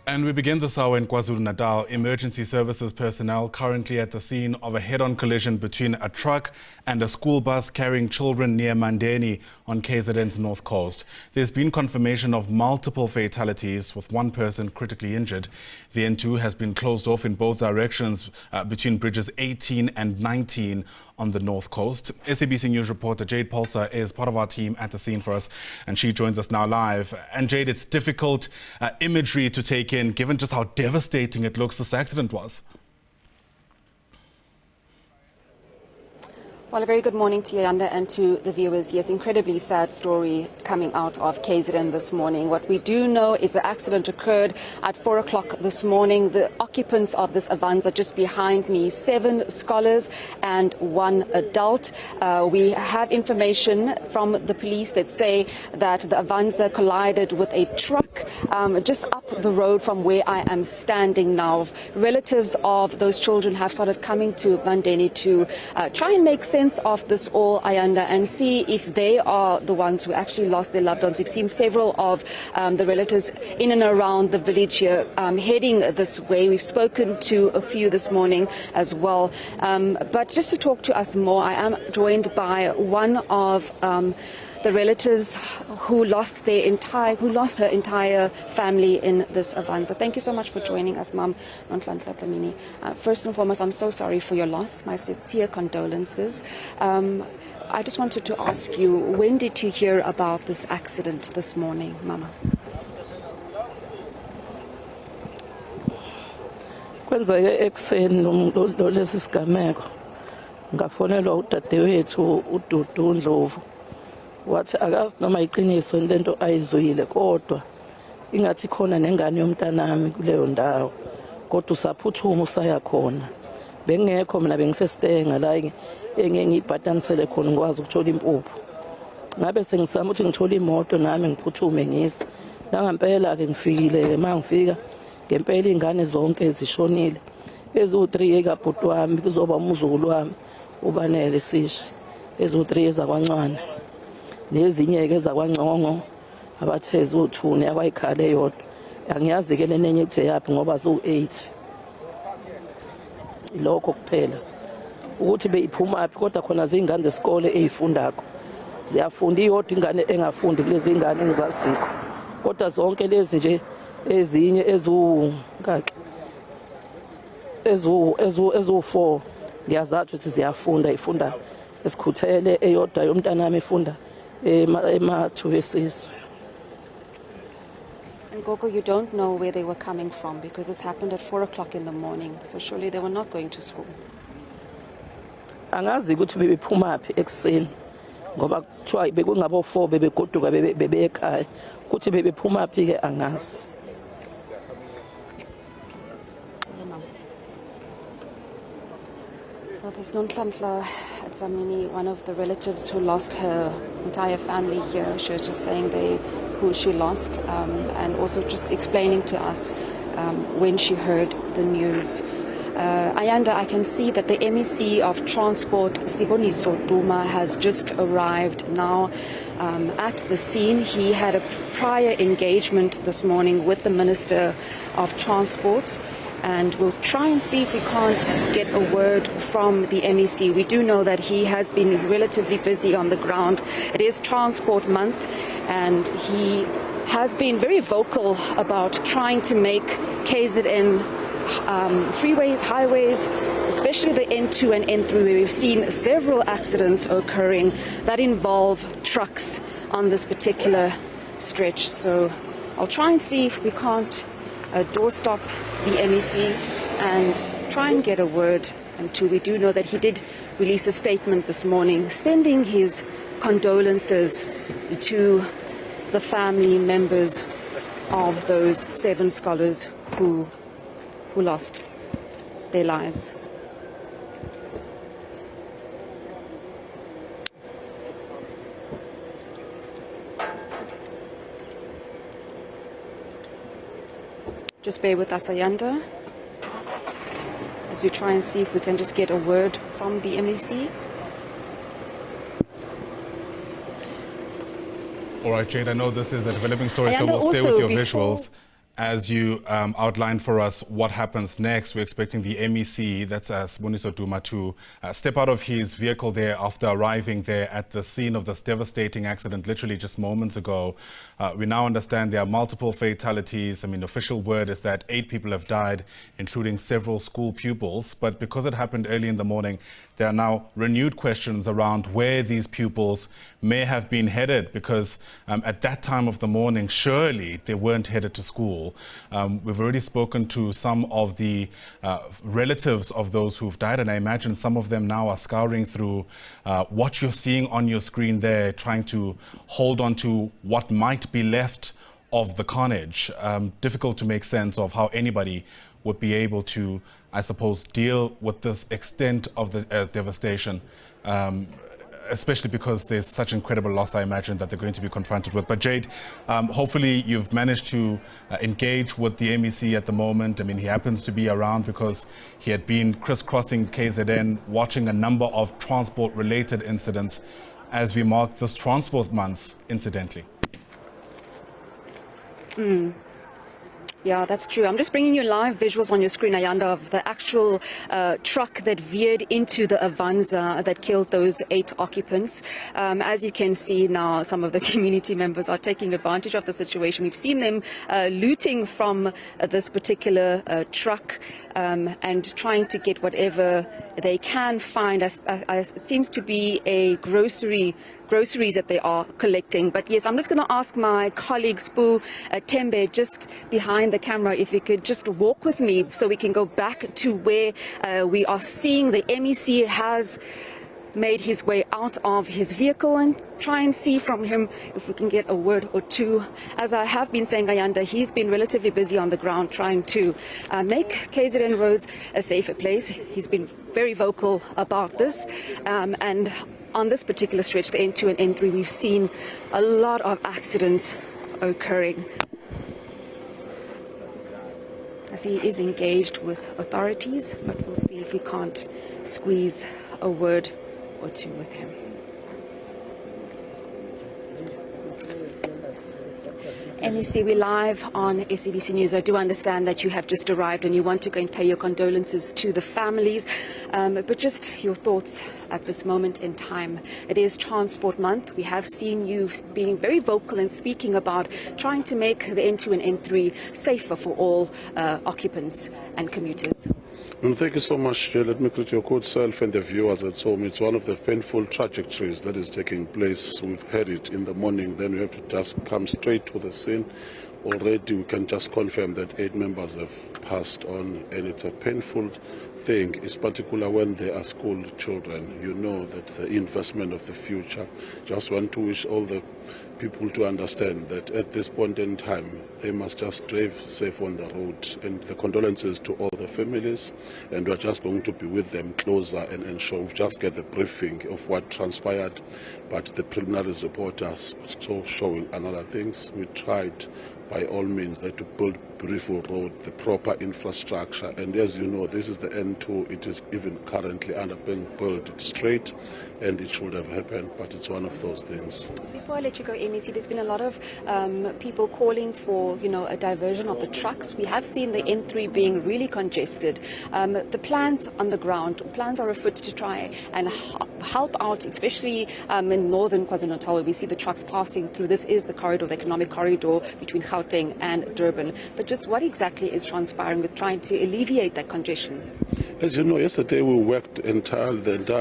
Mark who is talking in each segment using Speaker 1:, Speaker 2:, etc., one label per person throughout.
Speaker 1: And we begin this hour in KwaZulu-Natal. Emergency services personnel currently at the scene of a head-on collision between a truck and a school bus carrying children near Mandeni on KZN's north coast. There's been confirmation of multiple fatalities, with one person critically injured. The N2 has been closed off in both directions between bridges 18 and 19 on the north coast. SABC News reporter Jade Paulse is part of our team at the scene for us, and she joins us now live. And Jade, it's difficult imagery to take in, given just how devastating it looks this accident was.
Speaker 2: Well, a very good morning to Yanda and to the viewers. Yes, incredibly sad story coming out of KZN this morning. What we do know is the accident occurred at 4 o'clock this morning. The occupants of this Avanza just behind me, 7 scholars and 1 adult. We have information from the police that say that the Avanza collided with a truck just up the road from where I am standing now. Relatives of those children have started coming to Mandeni to try and make sense of this all, Ayanda, and see if they are the ones who actually lost their loved ones. We've seen several of the relatives in and around the village here heading this way. We've spoken to a few this morning as well. But just to talk to us more, I am joined by one of the relatives who lost her entire family in this Avanza. Thank you so much for joining us, Ma'am Nonhlanhla Dlamini. First and foremost, I'm so sorry for your loss. My sincere condolences. I just wanted to ask you, when did you hear about this accident this morning, Mama?
Speaker 3: Kwenzeke ekseni lo lesi sigameko ngafonelwa udadewethu uDudu Ndlovu wathi akazi noma iqiniso lento ayizwile kodwa ingathi khona nengane yomntanami kuleyo ndawo kodwa usaphuthuma usaya khona bengekho mina bengisestenga la engiyibhatanisele khona ngikwazi ukuthola impuphu ngabe sengisama ukuthi ngithola imoto nami ngiphuthume ngisa la ngempela ke ngifikile mangifika ngempela ingane zonke zishonile ezu3 ekabhuti wami kuzoba umzukulu wami ubanele sishi ezu3 ezakwancane nezinye ke zakwaNcongo abatheze uthune akwayikhale yodwa angiyazi ke lenenye ethe yaphi ngoba zo8 lokho kuphela ukuthi beyiphuma phi kodwa khona zingane zesikole ezifundako ziyafunda iyodwa ingane engafundi kulezi ingane engizazikho kodwa zonke lezi nje ezinye ezungaki ezu4 ngiyazathi ukuthi ziyafunda ifunda esikhuthele eyodwa yomntanami ifunda emathubesizwe.
Speaker 2: And Gogo, you don't know where they were coming from because this happened at 4 o'clock in the morning, so surely they were not going to school.
Speaker 3: Angazi ukuthi bebephuma phi ekseni ngoba kuthiwa bekungabo 4 bebegoduka bebekhaya ukuthi bebephuma phi ke angazi.
Speaker 2: Well, there's Nonhlanhla Dlamini, one of the relatives who lost her entire family here. She was just saying who she lost and also just explaining to us when she heard the news. Ayanda, I can see that the MEC of Transport, Siboniso Duma, has just arrived now at the scene. He had a prior engagement this morning with the Minister of Transport, and we'll try and see if we can't get a word from the MEC. We do know that he has been relatively busy on the ground. It is Transport Month, and he has been very vocal about trying to make KZN freeways, highways, especially the N2 and N3, where we've seen several accidents occurring that involve trucks on this particular stretch. So I'll try and see if we can't doorstop the MEC and try and get a word. And two, we do know that he did release a statement this morning sending his condolences to the family members of those 7 scholars who lost their lives. Just bear with us, Ayanda, as we try and see if we can just get a word from the MEC.
Speaker 1: All right, Jade, I know this is a developing story, so we'll stay with your visuals. as you outlined for us what happens next. We're expecting the MEC, that's Siboniso Duma, to step out of his vehicle there after arriving there at the scene of this devastating accident literally just moments ago. We now understand there are multiple fatalities. I mean, official word is that 8 people have died, including several school pupils. But because it happened early in the morning, there are now renewed questions around where these pupils may have been headed, because at that time of the morning, surely they weren't headed to school. We've already spoken to some of the relatives of those who've died, and I imagine some of them now are scouring through what you're seeing on your screen there, trying to hold on to what might be left of the carnage. Difficult to make sense of how anybody would be able to, I suppose, deal with this extent of the devastation, especially because there's such incredible loss, I imagine, that they're going to be confronted with. But Jade, hopefully you've managed to engage with the MEC at the moment. I mean, he happens to be around because he had been crisscrossing KZN, watching a number of transport-related incidents as we mark this Transport Month, incidentally.
Speaker 2: Yeah, that's true. I'm just bringing you live visuals on your screen, Ayanda, of the actual truck that veered into the Avanza that killed those 8 occupants. As you can see now, some of the community members are taking advantage of the situation. We've seen them looting from this particular truck and trying to get whatever they can find. It seems to be a groceries that they are collecting. But yes, I'm just going to ask my colleague Spoo Tembe just behind the camera if he could just walk with me so we can go back to where we are seeing the MEC has made his way out of his vehicle and try and see from him if we can get a word or two. As I have been saying, Ayanda, he's been relatively busy on the ground trying to make KZN roads a safer place. He's been very vocal about this, and on this particular stretch, the N2 and N3, we've seen a lot of accidents occurring. As he is engaged with authorities, but we'll see if we can't squeeze a word or two with him. MEC, we're live on SABC News. I do understand that you have just arrived and you want to go and pay your condolences to the families, but just your thoughts at this moment in time. It is Transport Month. We have seen you being very vocal and speaking about trying to make the N2 and N3 safer for all occupants and commuters.
Speaker 4: Thank you so much. Let me greet your good self and the viewers at home. It's one of the painful trajectories that is taking place. We've heard it in the morning, then we have to just come straight to the scene. Already we can just confirm that 8 members have passed on, and it's a painful thing, is particular when they are school children. You know that the investment of the future. Just want to wish all the people to understand that at this point in time, they must just drive safe on the road. And the condolences to all the families, and we're just going to be with them closer and ensure we just get the briefing of what transpired. But the preliminary report are still showing another things. We tried by all means that to build beautiful road, the proper infrastructure, and as you know, this is the N2. It is even currently under being built. It's straight, and it should have happened, but it's one of those things.
Speaker 2: Before I let you go, MEC, there's been a lot of people calling for, a diversion of the trucks. We have seen the N3 being really congested. The plans on the ground, plans are afoot to try and help out, especially in northern KwaZulu-Natal, where we see the trucks passing through. This is the corridor, the economic corridor between Gauteng and Durban. But just what exactly is transpiring with trying to alleviate that congestion?
Speaker 4: As you know, yesterday we worked the entire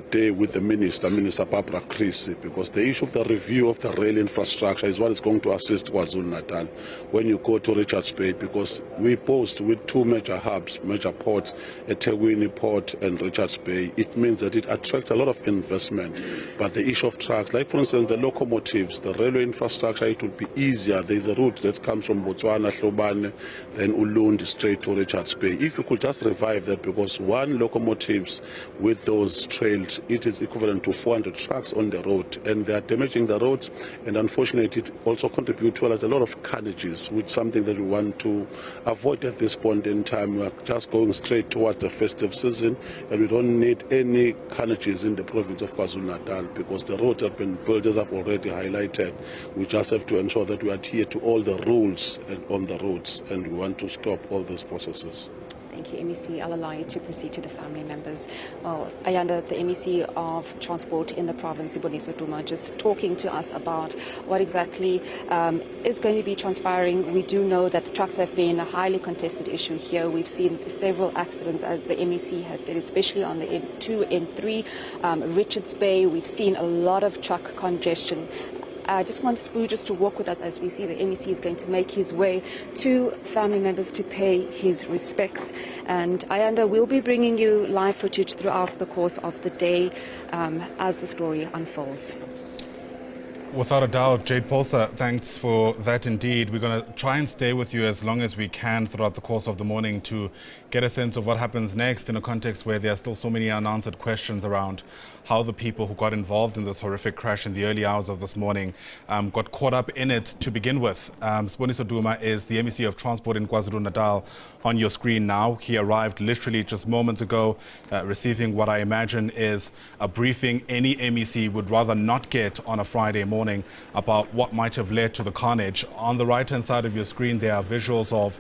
Speaker 4: day with the Minister Barbara Creasy, because the issue of the review of the rail infrastructure is what is going to assist KwaZulu-Natal when you go to Richards Bay, because we post with 2 major hubs, major ports, eThekwini Port and Richards Bay. It means that it attracts a lot of investment. But the issue of trucks, like for instance the locomotives, the railway infrastructure, it will be easier. There's a route that comes from Botswana, Hlobane, then Ulundi straight to Richards Bay. If you could just revive that, because 1 locomotives with those trailed, it is equivalent to 400 trucks on the road, and they are damaging the roads, and unfortunately it also contributes to a lot of carnages, which is something that we want to avoid at this point in time. We are just going straight towards the festive season, and we don't need any carnages in the province. province of KwaZulu-Natal, because the roads have been built, as I've already highlighted. We just have to ensure that we adhere to all the rules on the roads, and we want to stop all these processes.
Speaker 2: Thank you, MEC. I'll allow you to proceed to the family members. Well, Ayanda, the MEC of Transport in the province, Mandeni Accident, just talking to us about what exactly is going to be transpiring. We do know that trucks have been a highly contested issue here. We've seen several accidents, as the MEC has said, especially on the N2, N3, Richards Bay. We've seen a lot of truck congestion. I just want Spoo just to walk with us as we see the MEC is going to make his way to family members to pay his respects. And Ayanda will be bringing you live footage throughout the course of the day as the story unfolds.
Speaker 1: Without a doubt, Jade Paulse, thanks for that indeed. We're going to try and stay with you as long as we can throughout the course of the morning to get a sense of what happens next in a context where there are still so many unanswered questions around how the people who got involved in this horrific crash in the early hours of this morning got caught up in it to begin with. Mandeni Accident is the MEC of Transport in KwaZulu-Natal on your screen now. He arrived literally just moments ago, receiving what I imagine is a briefing any MEC would rather not get on a Friday morning about what might have led to the carnage. On the right-hand side of your screen, there are visuals of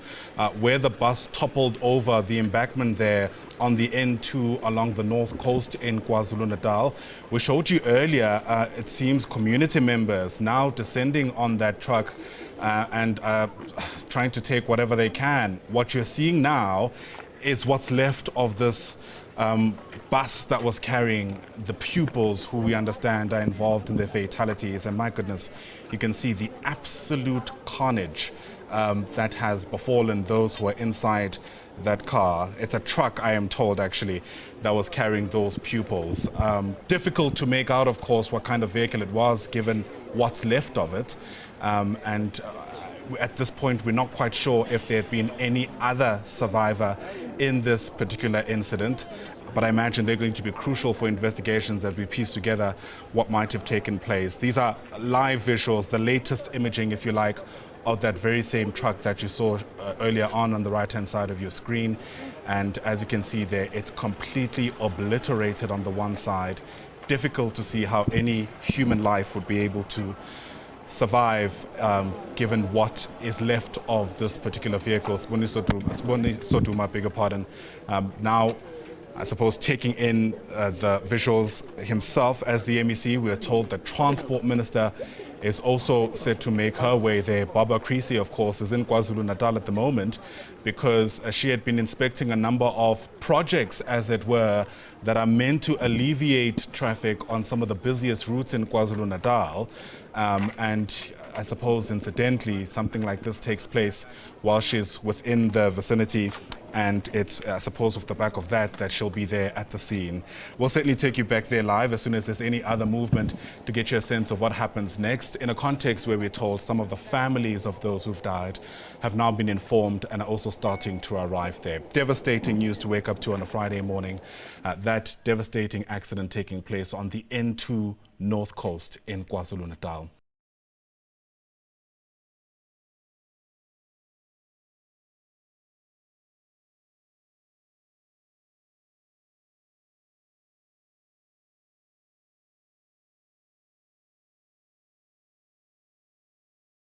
Speaker 1: where the bus toppled over the embankment there on the N2 along the north coast in KwaZulu-Natal. We showed you earlier, it seems community members now descending on that truck and trying to take whatever they can. What you're seeing now is what's left of this bus that was carrying the pupils who we understand are involved in the fatalities. And my goodness, you can see the absolute carnage that has befallen those who are inside that car. It's a truck, I am told, actually, that was carrying those pupils. Difficult to make out, of course, what kind of vehicle it was, given what's left of it. At this point, we're not quite sure if there had been any other survivor in this particular incident, but I imagine they're going to be crucial for investigations as we piece together what might have taken place. These are live visuals, the latest imaging, if you like, of that very same truck that you saw earlier on the right-hand side of your screen. And as you can see there, it's completely obliterated on the one side. Difficult to see how any human life would be able to survive given what is left of this particular vehicle. Mandeni Accident, beg your pardon. Now, I suppose taking in the visuals himself as the MEC, we are told the Transport Minister is also set to make her way there. Baba Creasy, of course, is in KwaZulu-Natal at the moment because she had been inspecting a number of projects, as it were, that are meant to alleviate traffic on some of the busiest routes in KwaZulu-Natal. And I suppose, incidentally, something like this takes place while she's within the vicinity. And it's, I suppose, off the back of that she'll be there at the scene. We'll certainly take you back there live as soon as there's any other movement to get you a sense of what happens next, in a context where we're told some of the families of those who've died have now been informed and are also starting to arrive there. Devastating news to wake up to on a Friday morning. That devastating accident taking place on the N2 North Coast in KwaZulu-Natal.